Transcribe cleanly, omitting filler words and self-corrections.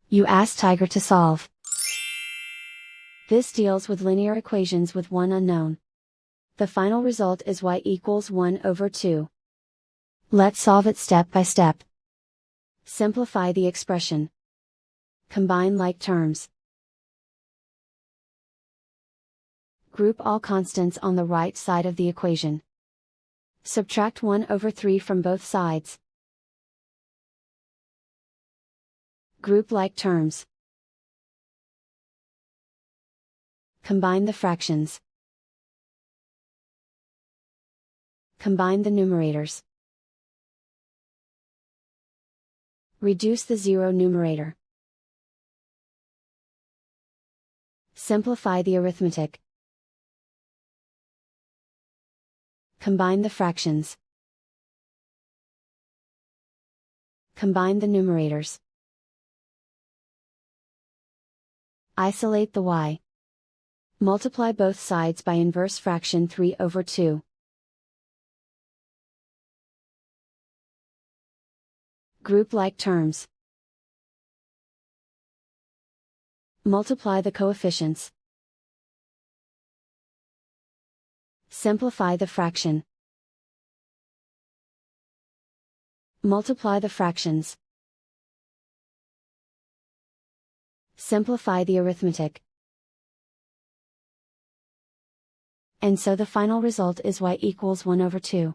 You ask Tiger to solve. This deals with linear equations with one unknown. The final result is y equals 1 over 2. Let's solve it step by step. Simplify the expression. Combine like terms. Group all constants on the right side of the equation. Subtract 1 over 3 from both sides. Group like terms. Combine the fractions. Combine the numerators. Reduce the zero numerator. Simplify the arithmetic. Combine the fractions. Combine the numerators. Isolate the y. Multiply both sides by inverse fraction 3 over 2. Group like terms. Multiply the coefficients. Simplify the fraction. Multiply the fractions. Simplify the arithmetic. And so the final result is y equals 1 over 2.